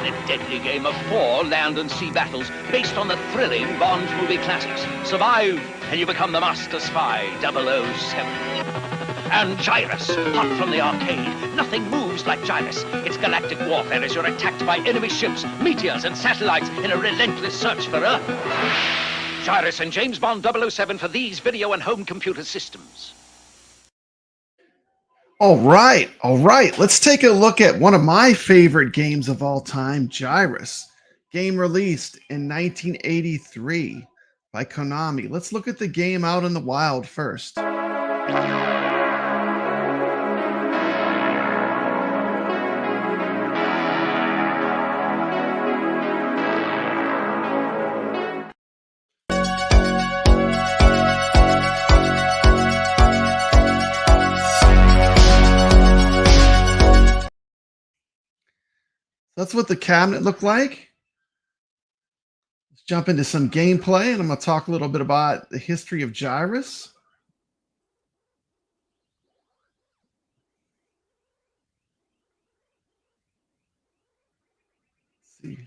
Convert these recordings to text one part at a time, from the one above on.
passionate, deadly game of 4 land and sea battles based on the thrilling Bond movie classics. Survive, and you become the master spy, 007. And Gyruss, hot from the arcade. Nothing moves like Gyruss. It's galactic warfare as you're attacked by enemy ships, meteors, and satellites in a relentless search for Earth. Gyruss and James Bond 007 for these video and home computer systems. All right. Let's take a look at one of my favorite games of all time, Gyruss. Game released in 1983 by Konami. Let's look at the game out in the wild first. That's what the cabinet looked like. Let's jump into some gameplay, and I'm going to talk a little bit about the history of Gyruss. Let's see.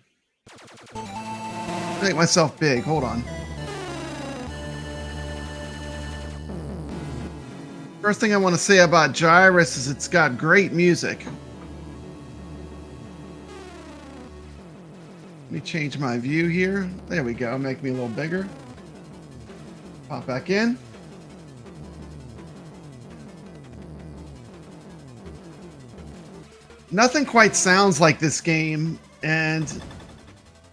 Make myself big. Hold on. First thing I want to say about Gyruss is it's got great music. Let me change my view here. There we go. Make me a little bigger. Pop back in. Nothing quite sounds like this game, and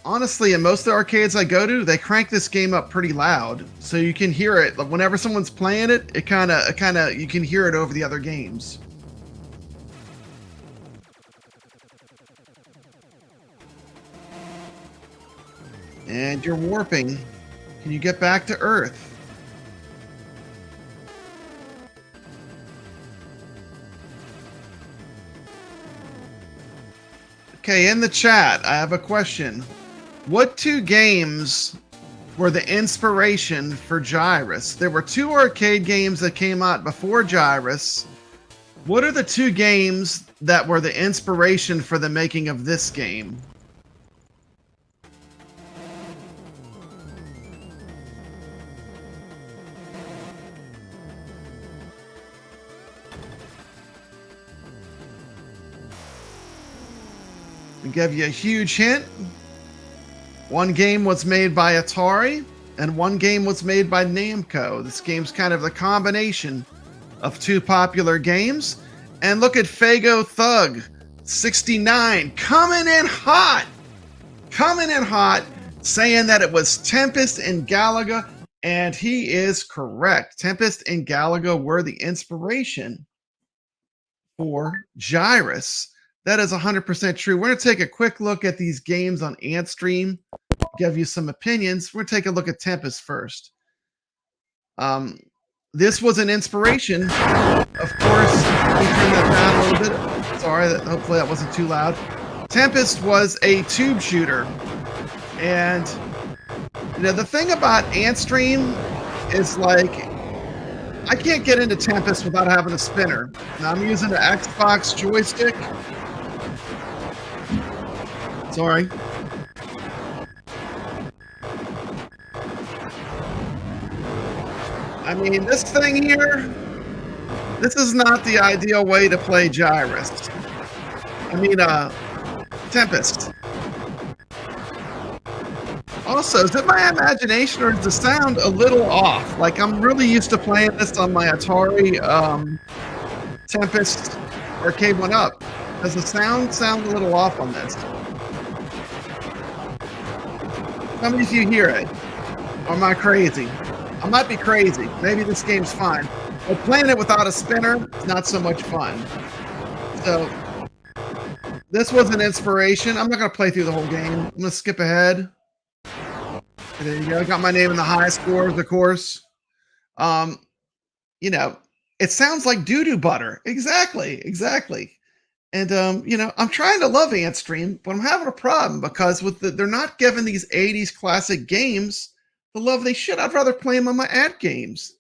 honestly, in most of the arcades I go to, they crank this game up pretty loud, so you can hear it. Like whenever someone's playing it, it kind of you can hear it over the other games. And you're warping. Can you get back to Earth? Okay, in the chat, I have a question. What 2 games were the inspiration for Gyruss? There were 2 arcade games that came out before Gyruss. What are the 2 games that were the inspiration for the making of this game? To give you a huge hint, 1 game was made by Atari and 1 game was made by Namco. This game's kind of the combination of 2 popular games. And look at Fago Thug 69 coming in hot, saying that it was Tempest and Galaga, and he is correct. Tempest and Galaga were the inspiration for Gyruss. That is 100% true. We're going to take a quick look at these games on AntStream, give you some opinions. We're going to take a look at Tempest first. This was an inspiration. Of course, let me turn that down a little bit. Sorry, hopefully that wasn't too loud. Tempest was a tube shooter. And you know, the thing about AntStream is like, I can't get into Tempest without having a spinner. Now, I'm using the Xbox joystick. Sorry. I mean, this thing here, this is not the ideal way to play Gyruss. I mean, Tempest. Also, is it my imagination or is the sound a little off? Like, I'm really used to playing this on my Atari Tempest Arcade 1-Up. Does the sound a little off on this? How many of you hear it? Or am I crazy? I might be crazy. Maybe this game's fine. But playing it without a spinner is not so much fun. So, this was an inspiration. I'm not going to play through the whole game. I'm going to skip ahead. There you go. Got my name in the high scores, of course. You know, it sounds like doo-doo butter. Exactly. And, you know, I'm trying to love AntStream, but I'm having a problem because they're not giving these 80s classic games the love they should. I'd rather play them on my ad games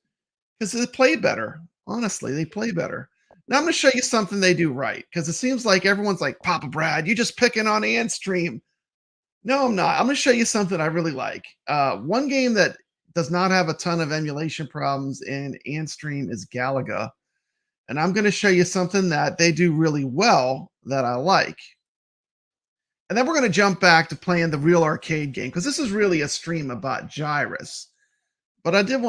because they play better. Honestly, they play better. Now I'm going to show you something they do right, because it seems like everyone's like, Papa Brad, you just picking on Antstream. No, I'm not. I'm going to show you something I really like. One game that does not have a ton of emulation problems in Antstream is Galaga. And I'm going to show you something that they do really well that I like. And then we're going to jump back to playing the real arcade game, because this is really a stream about Gyruss. But I am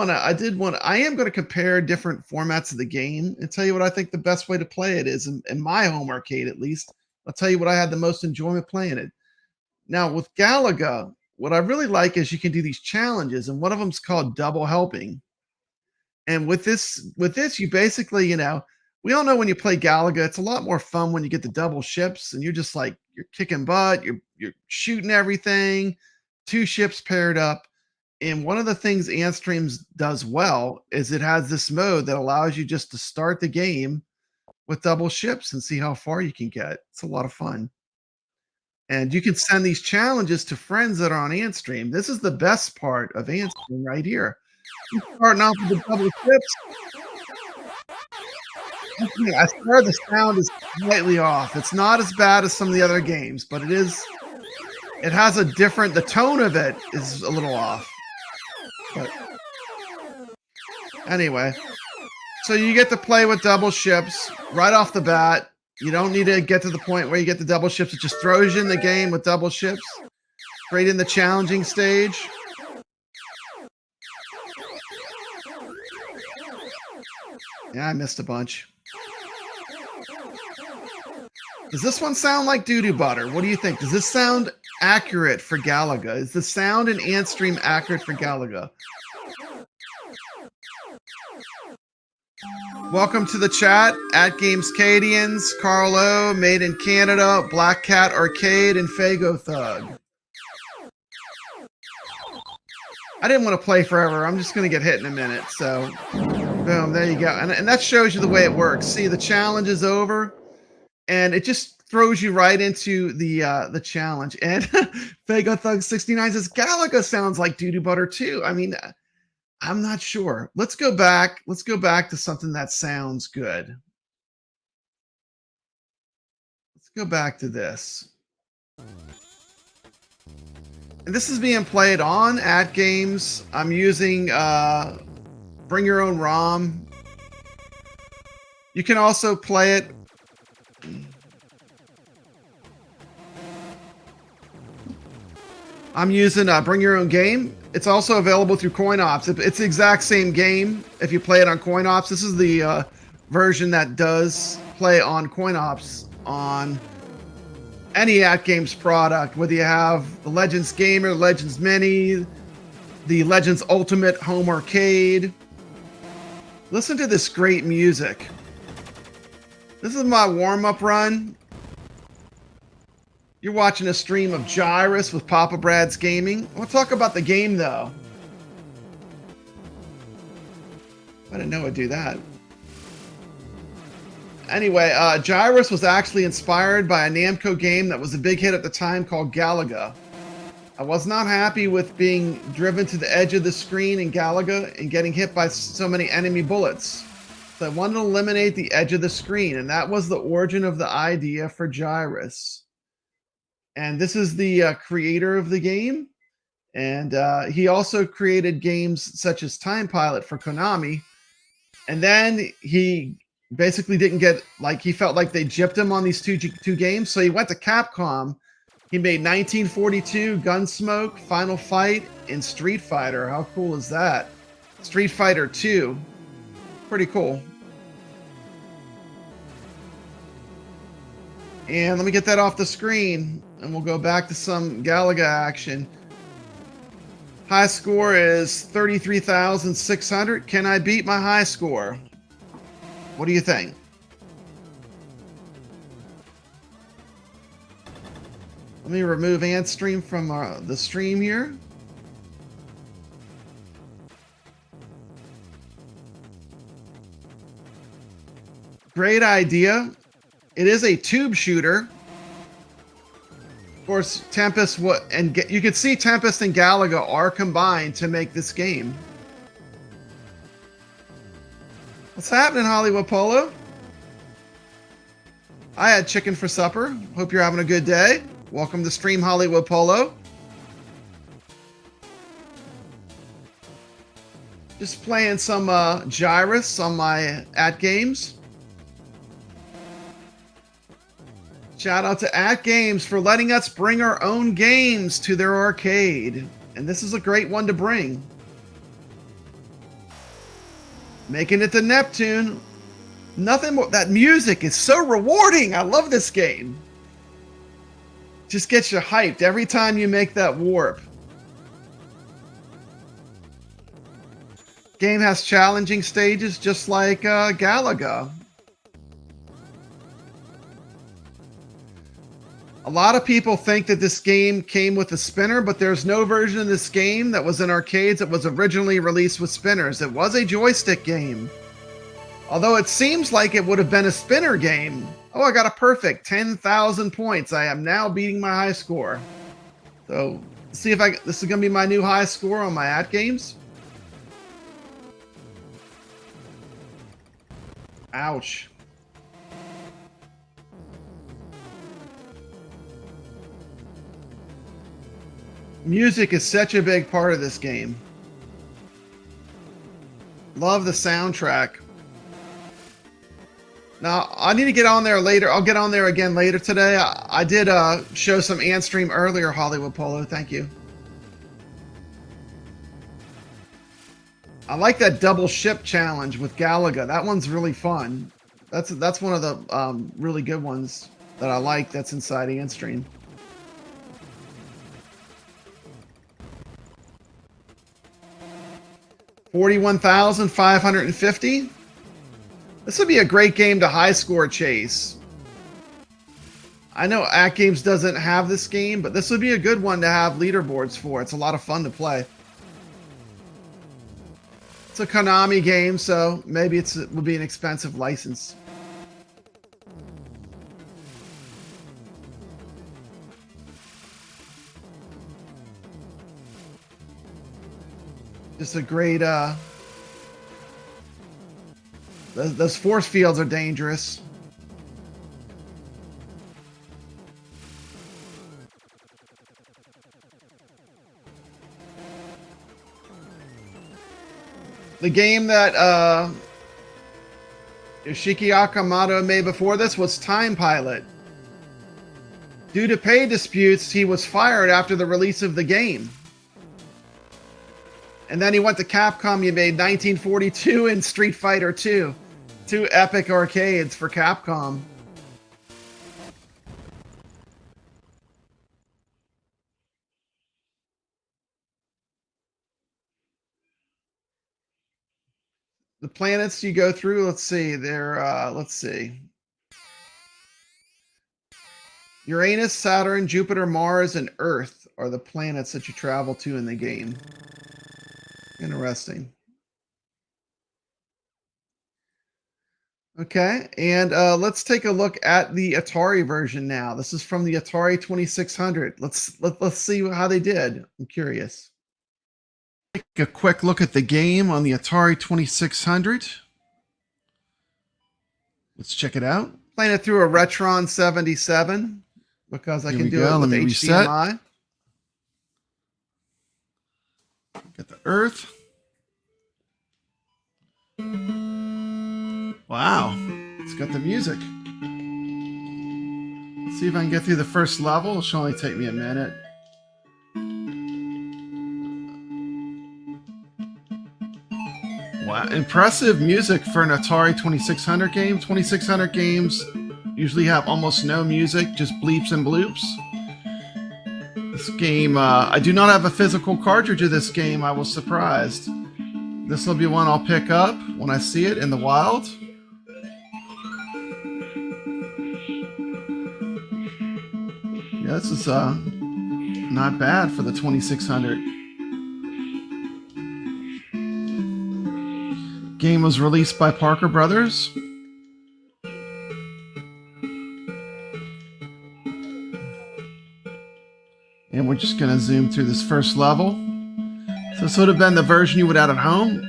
going to compare different formats of the game and tell you what I think the best way to play it is in my home arcade, at least. I'll tell you what I had the most enjoyment playing it. Now, with Galaga, what I really like is you can do these challenges, and one of them is called double helping. And with this, you basically, we all know when you play Galaga, it's a lot more fun when you get the double ships, and you're just like, you're kicking butt, you're shooting everything, 2 ships paired up. And one of the things Antstreams does well is it has this mode that allows you just to start the game with double ships and see how far you can get. It's a lot of fun. And you can send these challenges to friends that are on Antstream. This is the best part of Antstream right here. You're starting off with the double ships. I swear the sound is slightly off. It's not as bad as some of the other games, but it has a different, the tone of it is a little off. But anyway, so you get to play with double ships right off the bat. You don't need to get to the point where you get the double ships. It just throws you in the game with double ships, straight in the challenging stage. Yeah, I missed a bunch. Does this one sound like doo-doo butter? What do you think? Does this sound accurate for Galaga? Is the sound in Antstream accurate for Galaga? Welcome to the chat at ArcadeNet, Carlo, Made in Canada, Black Cat Arcade, and Fago Thug. I didn't want to play forever. I'm just going to get hit in a minute. So, boom, there you go. And that shows you the way it works. See, the challenge is over, and it just throws you right into the challenge. And Fago Thug 69 says Galaga sounds like doo-doo butter too. I mean, I'm not sure. Let's go back. Let's go back to something that sounds good. Let's go back to this. And this is being played on @Games. I'm using Bring Your Own ROM. You can also play it. I'm using Bring Your Own Game. It's also available through CoinOps. It's the exact same game if you play it on CoinOps. This is the version that does play on CoinOps on any @Games product, whether you have the Legends Gamer, Legends Mini, the Legends Ultimate Home Arcade. Listen to this great music. This is my warm-up run. You're watching a stream of Gyruss with Papa Brad's Gaming. I want to talk about the game, though. I didn't know I'd do that. Anyway, Gyruss was actually inspired by a Namco game that was a big hit at the time called Galaga. I was not happy with being driven to the edge of the screen in Galaga and getting hit by so many enemy bullets. So I wanted to eliminate the edge of the screen, and that was the origin of the idea for Gyruss. And this is the creator of the game. And he also created games such as Time Pilot for Konami. And then he basically didn't get, like, he felt like they gypped him on these two games. So he went to Capcom. He made 1942, Gunsmoke, Final Fight, and Street Fighter. How cool is that? Street Fighter 2. Pretty cool. And let me get that off the screen, and we'll go back to some Galaga action. High score is 33,600. Can I beat my high score? What do you think? Let me remove Antstream from the stream here. Great idea. It is a tube shooter. Of course, Tempest you can see Tempest and Galaga are combined to make this game. What's happening, Hollywood Polo? I had chicken for supper. Hope you're having a good day. Welcome to Stream Hollywood Polo. Just playing some Gyruss on my @games. Shout out to @games for letting us bring our own games to their arcade. And this is a great one to bring. Making it to Neptune. Nothing more. That music is so rewarding. I love this game. Just gets you hyped every time you make that warp. Game has challenging stages just like Galaga. A lot of people think that this game came with a spinner, but there's no version of this game that was in arcades that was originally released with spinners. It was a joystick game. Although it seems like it would have been a spinner game. Oh, I got a perfect 10,000 points. I am now beating my high score. So, see if this is going to be my new high score on my @games. Ouch. Music is such a big part of this game. Love the soundtrack. Now, I need to get on there later. I'll get on there again later today. I did show some Antstream earlier, Hollywood Polo. Thank you. I like that double ship challenge with Galaga. That one's really fun. That's one of the really good ones that I like that's inside Antstream. $41,550. This would be a great game to high score chase. I know @games doesn't have this game, but this would be a good one to have leaderboards for. It's a lot of fun to play. It's a Konami game, so maybe it would be an expensive license. Just a great, those force fields are dangerous. The game that Yoshiki Akamoto made before this was Time Pilot. Due to pay disputes, he was fired after the release of the game. And then he went to Capcom. He made 1942 and Street Fighter 2. Two epic arcades for Capcom. The planets you go through, let's see. Let's see. Uranus, Saturn, Jupiter, Mars, and Earth are the planets that you travel to in the game. Interesting. Okay, and let's take a look at the Atari version now. This is from the Atari 2600. Let's see how they did. I'm curious. Take a quick look at the game on the Atari 2600. Let's check it out. Playing it through a Retron 77 because I can do it with HDMI. Get the Earth. Wow, it's got the music. Let's see if I can get through the first level. It should only take me a minute. Wow, impressive music for an Atari 2600 game. 2600 games usually have almost no music, just bleeps and bloops. This game, I do not have a physical cartridge of this game. I was surprised. This will be one I'll pick up when I see it in the wild. Yeah, this is not bad for the 2600. Game was released by Parker Brothers. And we're just going to zoom through this first level. So this would have been the version you would have at home.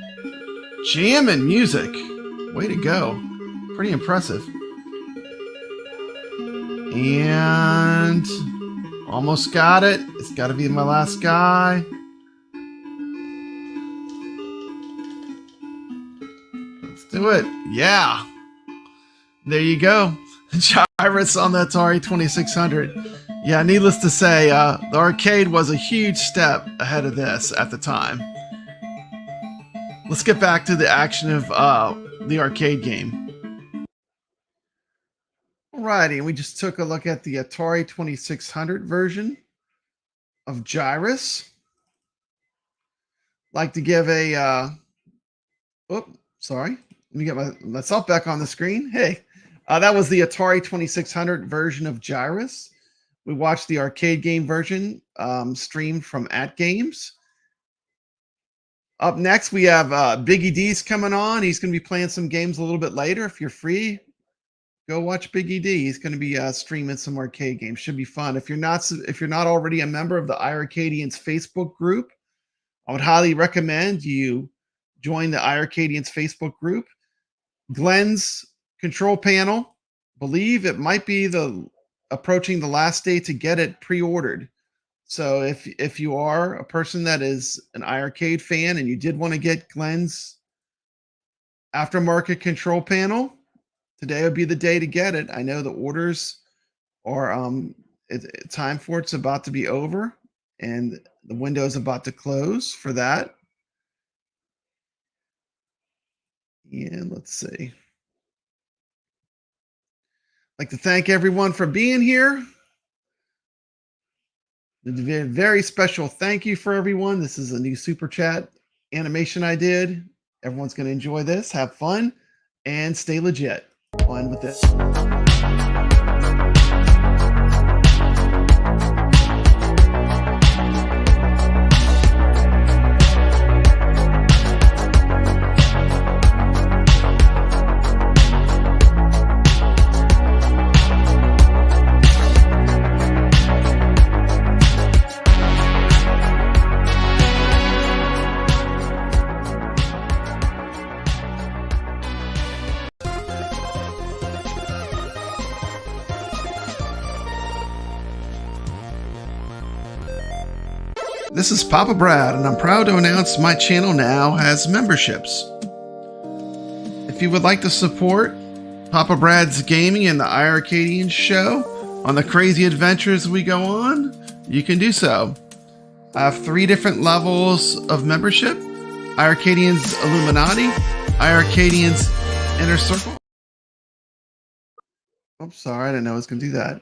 Jamming music. Way to go. Pretty impressive. And almost got it. It's got to be my last guy. Let's do it. Yeah. There you go. Gyruss on the Atari 2600. Yeah, needless to say, the arcade was a huge step ahead of this at the time. Let's get back to the action of the arcade game. Alrighty, we just took a look at the Atari 2600 version of Gyruss. Like to give a sorry. Let me get myself back on the screen. Hey, that was the Atari 2600 version of Gyruss. We watched the arcade game version streamed from @Games. Up next, we have Biggie D's coming on. He's going to be playing some games a little bit later. If you're free, go watch Biggie D. He's going to be streaming some arcade games. Should be fun. If you're not already a member of the iiRcadians Facebook group, I would highly recommend you join the iiRcadians Facebook group. Glenn's control panel, believe it might be approaching the last day to get it pre-ordered. So if you are a person that is an iiRcade fan and you did want to get Glenn's aftermarket control panel, today would be the day to get it. I know the orders are time for it's about to be over and the window is about to close for that. And let's see. I'd like to thank everyone for being here. A very special thank you for everyone. This is a new super chat animation I did. Everyone's going to enjoy this, have fun, and stay legit. On with this. This is Papa Brad, and I'm proud to announce my channel now has memberships. If you would like to support Papa Brad's gaming and the iiRcadians show on the crazy adventures we go on, you can do so. I have 3 different levels of membership: iiRcadians Illuminati, iiRcadians Inner Circle. Oops, sorry, I didn't know I was going to do that.